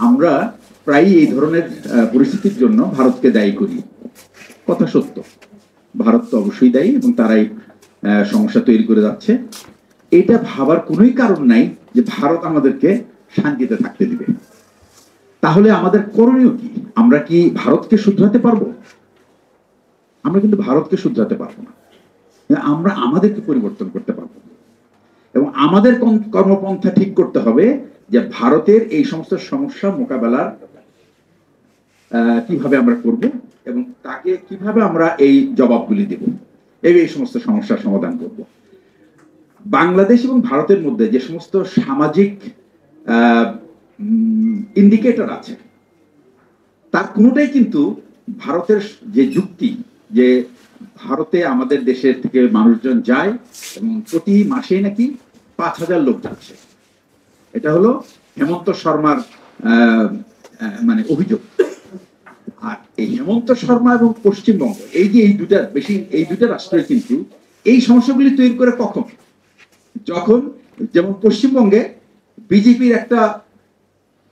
আমরা প্রায়ই এই ধরনের পরিস্থিতির জন্য ভারতকে দায়ী করি। কথা সত্য, ভারত তো অবশ্যই দায়ী এবং তারাই সমস্যা তৈরি করে যাচ্ছে। এটা ভাবার কোনোই কারণ নাই যে ভারত আমাদেরকে শান্তিতে থাকতে দিবে। তাহলে আমাদের করণীয় কি? আমরা কি ভারতকে শুধরাতে পারবো? আমরা কিন্তু ভারতকে শুধরাতে পারবো না, আমরা আমাদেরকে পরিবর্তন করতে পারবো এবং আমাদের কর্মপন্থা ঠিক করতে হবে যে ভারতের এই সমস্ত সমস্যা মোকাবেলার কিভাবে আমরা করব এবং তাকে কিভাবে আমরা এই জবাবগুলি দেব, এই সমস্ত সমস্যার সমাধান করব। বাংলাদেশ এবং ভারতের মধ্যে যে সমস্ত সামাজিক ইন্ডিকেটর আছে তার কোনোটাই কিন্তু ভারতের যে যুক্তি যে ভারতে আমাদের দেশের থেকে মানুষজন যায় এবং প্রতি মাসে নাকি 5,000 লোক যাচ্ছে, এটা হলো হেমন্ত শর্মার মানে অভিযোগ। আর এই হেমন্ত শর্মা এবং পশ্চিমবঙ্গ এই যে এই দুটা রাষ্ট্রের কিন্তু এই সমস্যাগুলি তৈরি করে কখন? যখন যেমন পশ্চিমবঙ্গে বিজেপির একটা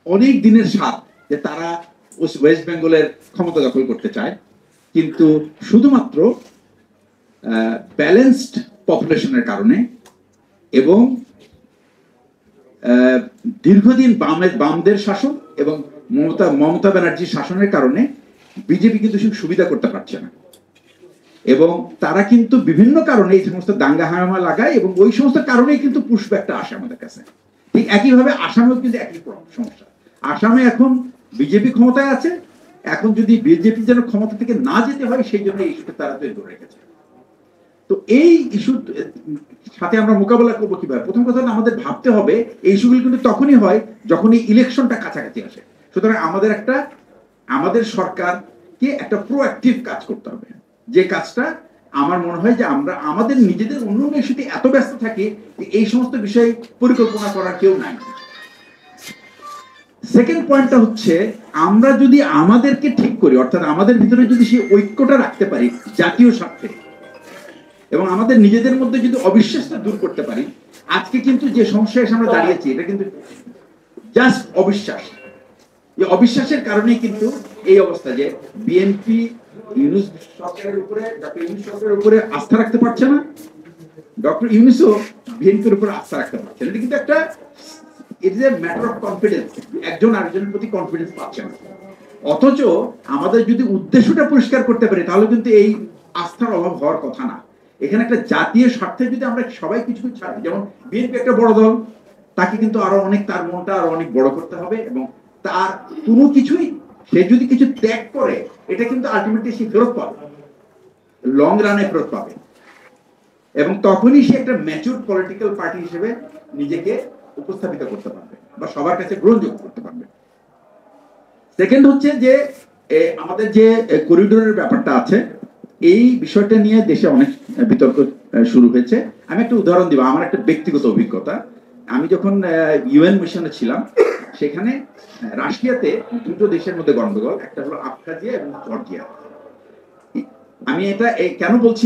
অনেক দিনের স্বাদ যে তারা ওয়েস্ট বেঙ্গলের ক্ষমতা দখল করতে চায়, কিন্তু শুধুমাত্র ব্যালেন্সড পপুলেশনের কারণে এবং দীর্ঘদিন বামদের শাসন এবং মমতা ব্যানার্জির শাসনের কারণে বিজেপি কিন্তু সুবিধা করতে পারছে না এবং তারা কিন্তু বিভিন্ন কারণে এই সমস্ত দাঙ্গা হাঙ্গামা লাগায় এবং ওই সমস্ত কারণেই কিন্তু পুশব্যাকটা আসে আমাদের কাছে। ঠিক একইভাবে আসামেও কিন্তু একই সমস্যা। আসামে এখন বিজেপি ক্ষমতায় আছে, এখন যদি বিজেপি যেন ক্ষমতা থেকে না যেতে হয় সেই জন্য এই ইস্যুটা তারা তৈরি করে রেখেছে। তো এই ইস্যুর সাথে আমরা মোকাবেলা করবো কিভাবে? প্রথম কথা আমাদের ভাবতে হবে এই ইস্যুগুলি কিন্তু তখনই হয় যখন এই ইলেকশনটা কাছাকাছি আসে। সুতরাং আমাদের সরকারকে একটা প্রোঅ্যাক্টিভ কাজ করতে হবে, যে কাজটা আমার মনে হয় যে আমরা আমাদের নিজেদের অন্য ইস্যুতে এত ব্যস্ত থাকি যে এই সমস্ত বিষয়ে পরিকল্পনা করার কেউ নাই। সেকেন্ড পয়েন্টটা হচ্ছে আমরা যদি আমাদেরকে ঠিক করি, অর্থাৎ আমাদের ভিতরে যদি সেই ঐক্যটা রাখতে পারি জাতীয় স্বার্থে এবং আমাদের নিজেদের মধ্যে যদি অবিশ্বাসটা দূর করতে পারি, আজকে কিন্তু যে সমস্যায় এসে আমরা দাঁড়িয়েছি এটা কিন্তু জাস্ট অবিশ্বাস। এই অবিশ্বাসের কারণেই কিন্তু এই অবস্থা যে বিএনপি ইউনূস সরকারের উপরে আস্থা রাখতে পারছে না, ডক্টর ইউনূসও বিএনপির উপরে আস্থা রাখতে পারছে না। এটা কিন্তু একটা it is a matter of confidence, একজন আরেকজনের প্রতি কনফিডেন্স পাচ্ছে না। অথচ আমাদের যদি উদ্দেশ্যটা পরিষ্কার করতে পারি তাহলে কিন্তু এই আস্থার অভাব হওয়ার কথা না। এখানে একটা জাতীয় স্বার্থে যদি আমরা সবাই কিছু ছাড়ি, যেমন বিএনপি একটা বড় দল, তাকে কিন্তু আরো অনেক তার মনটা আরো অনেক বড় করতে হবে এবং তার কোনো কিছুই সে যদি কিছু ত্যাগ করে এটা কিন্তু আলটিমেটলি সে ফেরত পাবে, লং রানে ফেরত পাবে এবং তখনই সে একটা ম্যাচিউর পলিটিক্যাল পার্টি হিসেবে নিজেকে উপস্থাপিত করতে পারবে বা সবার কাছে গ্রহণযোগ্য করতে পারবে। সেকেন্ড হচ্ছে যে আমাদের যে করিডোরের ব্যাপারটা আছে এই বিষয়টা নিয়ে দেশে অনেক বিতর্ক শুরু হয়েছে। আমি একটা উদাহরণ দিব, আমার একটা ব্যক্তিগত অভিজ্ঞতা। আমি যখন ইউএন মিশনে ছিলাম সেখানে রাশিয়াতে দুটো দেশের মধ্যে গন্ডগোল, একটা হলো আবখাজিয়া এবং জর্জিয়া। আমি এটা কেন বলছি,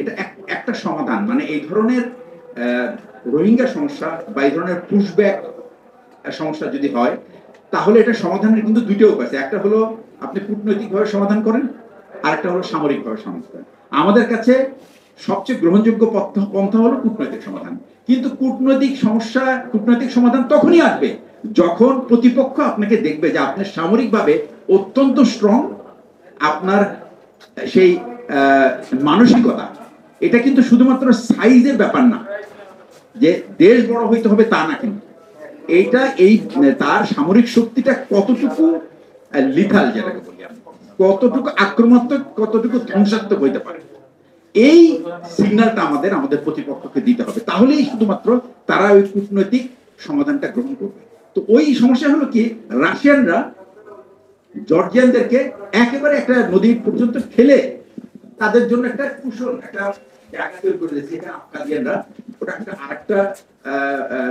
এটা একটা সমাধান, মানে এই ধরনের রোহিঙ্গা সমস্যা বা এই ধরনের পুশব্যাক সমস্যা যদি হয় তাহলে এটা সমাধানের কিন্তু দুইটা উপায় আছে। একটা হলো আপনি কূটনৈতিকভাবে সমাধান করেন, আর একটা হলো সামরিকভাবে সমাধান করেন। আমাদের কাছে সবচেয়ে গ্রহণযোগ্য পন্থা হলো কূটনৈতিক সমাধান। কিন্তু কূটনৈতিক সমাধান তখনই আসবে যখন প্রতিপক্ষ আপনাকে দেখবে যে আপনি সামরিকভাবে অত্যন্ত স্ট্রং, আপনার সেই মানসিকতা, এটা কিন্তু শুধুমাত্র সাইজের ব্যাপার না যে দেশ বড় হইতে হবে তা না, কিন্তু এইটা তার সামরিক শক্তিটা কতটুকু লিথাল, যেটাকে বলি আমরা, কতটুকু আক্রমণাত্মক, কতটুকু ধ্বংসাত্মক হইতে পারে, এই সিগন্যালটা আমাদের প্রতিপক্ষকে দিতে হবে। তাহলেই শুধুমাত্র তারা ওই কূটনৈতিক সমাধানটা গ্রহণ করবে। তো ওই সমস্যা হলো কি, রাশিয়ানরা জর্জিয়ানদেরকে একেবারে একটা নদী পর্যন্ত ফেলে তাদের জন্য একটা কুশল একটা জায়গা তৈরি করে দিয়েছে। এখানে আফগানিয়ানরা ওটা আরেকটা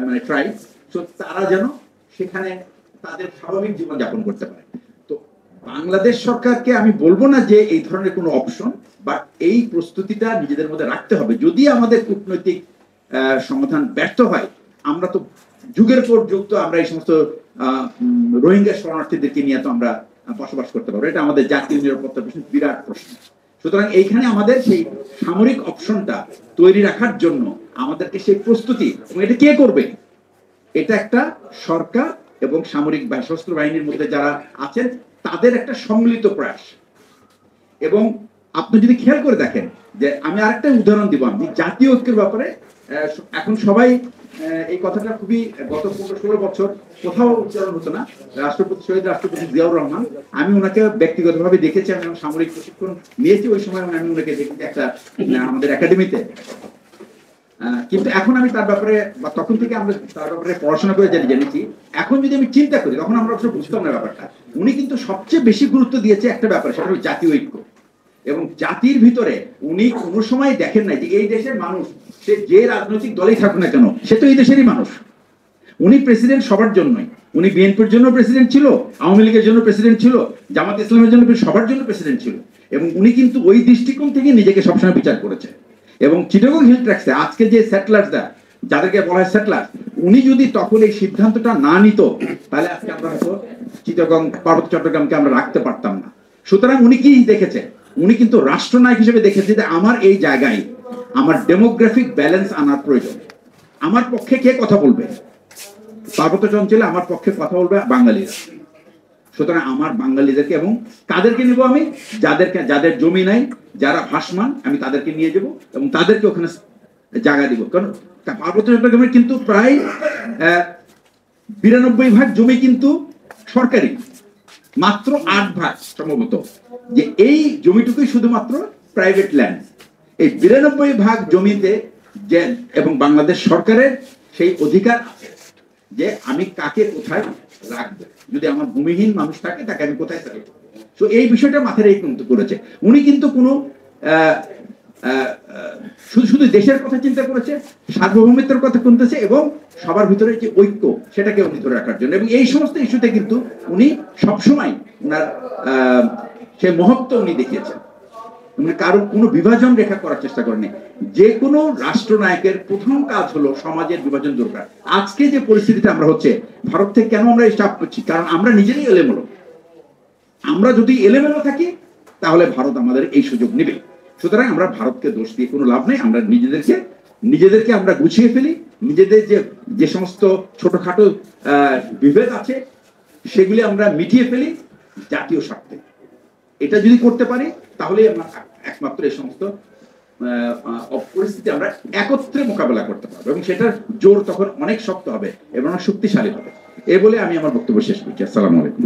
মানে ট্রাইব, তো তারা যেন সেখানে তাদের স্বাভাবিক জীবন যাপন করতে পারে। তো বাংলাদেশ সরকারকে আমি বলবো না যে এই ধরনের কোনো অপশন, বাট এই প্রস্তুতিটা নিজেদের মধ্যে রাখতে হবে। যদি আমাদের কূটনৈতিক সমাধান ব্যর্থ হয়, আমরা তো যুগের পর যুগ তো আমরা এই সমস্ত রোহিঙ্গা শরণার্থীদেরকে নিয়ে তো আমরা বসবাস করতে পারবো? এটা আমাদের জাতীয় নিরাপত্তা প্রশ্ন, বিরাট প্রশ্ন। সুতরাং এইখানে আমাদের সেই সামরিক অপশনটা তৈরি রাখার জন্য আমাদেরকে সেই প্রস্তুতি, এবং এটা কে করবে? এটা একটা সরকার এবং সামরিক সশস্ত্র বাহিনীর মধ্যে যারা আছেন তাদের একটা সম্মিলিত প্রয়াস। এবং আপনি যদি খেয়াল করে দেখেন যে, আমি আরেকটা উদাহরণ দিব, আমি জাতীয় ঐক্যের ব্যাপারে এখন সবাই এই কথাটা খুবই গত 15-16 বছর কোথাও উচ্চারণ হতো না। শহীদ রাষ্ট্রপতি জিয়াউর রহমান, আমি ওনাকে ব্যক্তিগতভাবে দেখেছি, আমি সামরিক প্রশিক্ষণ নিয়েছি ওই সময়, আমি ওনাকে দেখেছি একটা আমাদের একাডেমিতে। কিন্তু এখন আমি তার ব্যাপারে, বা তখন থেকে আমরা তার ব্যাপারে পড়াশোনা করে জেনেছি। এখন যদি আমি চিন্তা করি, তখন আমরা আসলে বুঝতাম না ব্যাপারটা। উনি কিন্তু সবচেয়ে বেশি গুরুত্ব দিয়েছে একটা ব্যাপার, সেটা হলো জাতীয় ঐক্য। এবং জাতির ভিতরে উনি কোনো সময় দেখেন নাই যে এই দেশের মানুষ, সে যে রাজনৈতিক দলেই থাকুক না কেন, সে তো এই দেশেরই মানুষ। উনি প্রেসিডেন্ট সবার জন্যই। উনি বিএনপির জন্য প্রেসিডেন্ট ছিল, আওয়ামী লীগের জন্য প্রেসিডেন্ট ছিল, জামাত ইসলামের জন্য, সবার জন্য প্রেসিডেন্ট ছিল। এবং উনি কিন্তু ওই দৃষ্টিকোণ থেকে নিজেকে সবসময় বিচার করেছে। এবং চিটাগং হিল ট্র্যাক্সে আজকে যে সেটলাররা, যাদেরকে বলা হয় সেটলার, উনি যদি তখন এই সিদ্ধান্তটা না নিত, তাহলে আজকে আমরা হয়তো চিটাগং, পার্বত্য চট্টগ্রামকে আমরা রাখতে পারতাম না। সুতরাং উনি কি দেখেছে? উনি কিন্তু রাষ্ট্রনায়ক হিসেবে দেখেছে যে আমার এই জায়গায় আমার ডেমোগ্রাফিক ব্যালেন্স আনার প্রয়োজন। আমার পক্ষে কে কথা বলবে? পার্বত্য অঞ্চলে আমার পক্ষে কথা বলবে বাঙালিরা। সুতরাং আমার বাঙালিদেরকে, এবং কাদেরকে নেব আমি? যাদের জমি নাই, যারা ভাসমান, আমি তাদেরকে নিয়ে যাব এবং তাদেরকে ওখানে জায়গা দিব। কারণ পার্বত্য চট্টগ্রামের কিন্তু প্রায় 92% জমি কিন্তু সরকারি, মাত্র 8% সম্ভবত যে এই জমিটুকুই শুধুমাত্র প্রাইভেট ল্যান্ড। এই 92% জমিতে যে, এবং বাংলাদেশ সরকারের সেই অধিকার আছে যে আমি কাকে কোথায় রাখবো। যদি আমার ভূমিহীন মানুষ থাকে, তাকে আমি কোথায় রাখবো। তো এই বিষয়টা মাথায় রেখে কিন্তু করেছে উনি। কিন্তু কোনো শুধু দেশের কথা চিন্তা করেছে, সার্বভৌমিত্বের কথা শুনতেছে, এবং সবার ভিতরে যে ঐক্য, সেটাকে উনি ধরে রাখার জন্য। এবং এই সমস্ত ইস্যুতে কিন্তু উনি সবসময় ওনার সে মহত্ব উনি দেখিয়েছেন। উনি কারো কোনো বিভাজন রেখা করার চেষ্টা করেনি। যে কোনো রাষ্ট্রনায়কের প্রথম কাজ হলো সমাজের বিভাজন দরকার। আজকে যে পরিস্থিতিটা আমরা হচ্ছে, ভারত থেকে কেন আমরা এই চাপ করছি? কারণ আমরা নিজেরাই এলোমেলো। আমরা যদি এলোমেলো থাকি, তাহলে ভারত আমাদের এই সুযোগ নেবে। সুতরাং আমরা ভারতকে দোষ দিয়ে কোনো লাভ নেই। আমরা নিজেদেরকে আমরা গুছিয়ে ফেলি। নিজেদের যে সমস্ত ছোটখাটো বিভেদ আছে, সেগুলি আমরা মিটিয়ে ফেলি জাতীয় স্বার্থে। এটা যদি করতে পারি, তাহলে আমরা একমাত্র এই সমস্ত পরিস্থিতি আমরা একত্রে মোকাবেলা করতে পারবো, এবং সেটার জোর তখন অনেক শক্ত হবে এবং অনেক শক্তিশালী হবে। এই বলে আমি আমার বক্তব্য শেষ করছি। আসসালামু আলাইকুম।